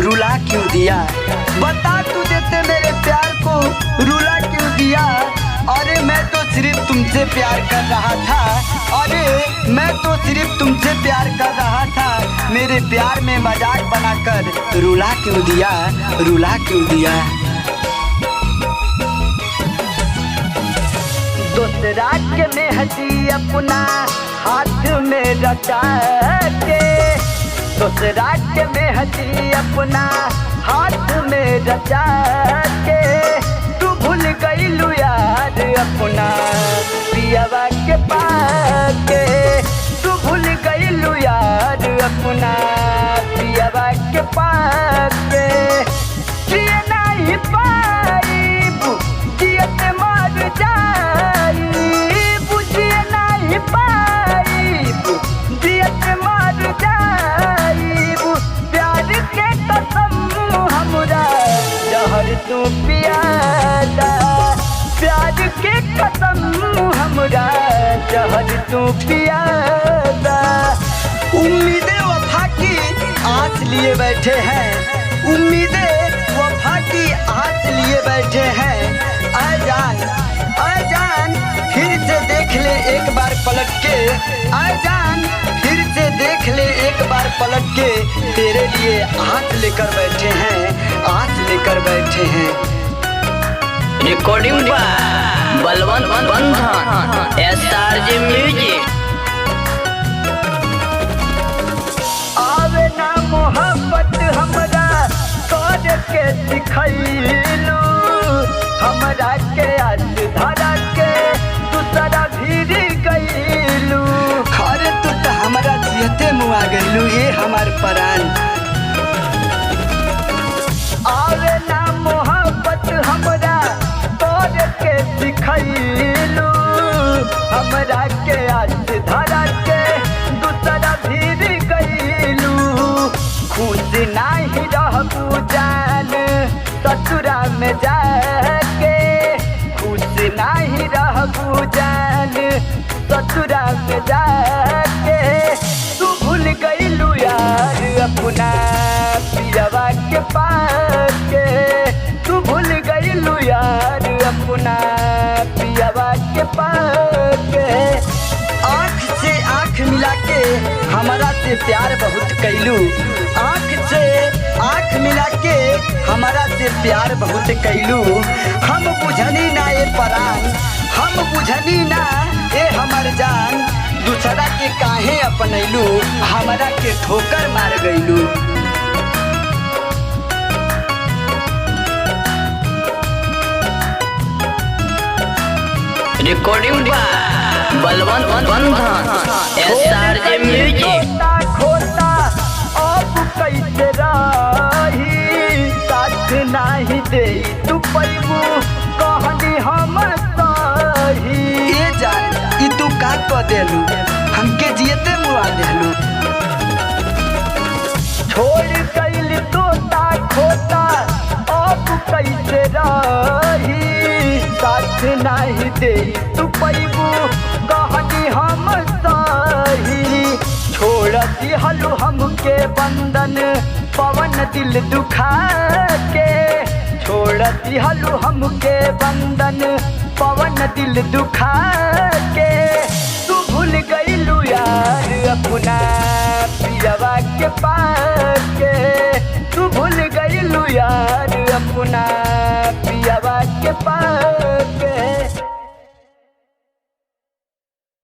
रुला क्यों दिया? बता तू देते मेरे प्यार को रुला क्यों दिया? अरे मैं तो सिर्फ तुमसे प्यार कर रहा था, अरे मैं तो सिर्फ तुमसे प्यार कर रहा था। मेरे प्यार में मजाक बनाकर रुला क्यों दिया, रुला क्यों दिया? दूसरा के मेहंदी अपना हाथ में रचा के, दूसरा के मेहंदी अपना हाथ में रचा के, तू भूल गईलू यार अपना पियावा के पाके, तू भूल गईलू यार अपना पियावा के पाके। जिए नहीं पाईबू जियत मर जाईबू, जिए नहीं पाईबू जियत मर जाईबू। प्यार के कसम हमरा जहर तू पियादा, प्यार के कसम हमरा जहर तू पियादा। उम्मीदें वफा की आस लिए बैठे हैं, उम्मीदें वफा की आस लिए बैठे हैं। आजान फिर से देख ले एक बार पलट के, आजान फिर से देख ले एक बार पलट के। तेरे लिए आस लेकर बैठे हैं, आस लेकर बैठे हैं। Recording by Balwant Bandhan SRJ music. आवे ना मोहब्बत हमरा कर के दिखैलू, हमरा के आज धरा के दूसरा भीड़ गईलू। अरे तू तो हमारा जियते मुआ गईलू ये हमार प्राण। आवे ना मोहब्बत हमरा कर के दिखैलू, हमरा के आज धरा के दूसरा भीड़ गईलू। खुश नहीं रहबू जान ससुरा में जाके, खुश नहीं रहबू जान ससुरा में जाके। तू भूल गईलू यार अपना पियावा के पाके, तू भूल गईलू यार अपना पियावा के पाके। आँख से आँख मिला के हमारा से प्यार बहुत कैलू, आँख से आँख मिला के हमारा से प्यार बहुत कैलू। हम बुझनी ना ये परान, हम बुझनी ना ये हमर जान। दूसरा के काहे अपनैलू, हमारा के ठोकर मार गईलू। Recording by Balwant Bandhan SRJ music. खोता अब कैसे रही, साथ नहीं दे तू पैबू कहनी हम सही। ये जान ई तू का कह देलू, हमके जियते मुआ देलू। छोड़ गइल तोता खोता अब कैसे रही, साथ नहीं दे तू पैबू कहनी हम सही। छोड़ दिहलू हमके बंधन पवन दिल दुखा के, छोड़ दिहलू हमके बंधन पवन दिल दुखा के। तू भूल गईलू यार अपना पियावा के पाके, तू भूल गईलू यार अपना पियावा के पाके।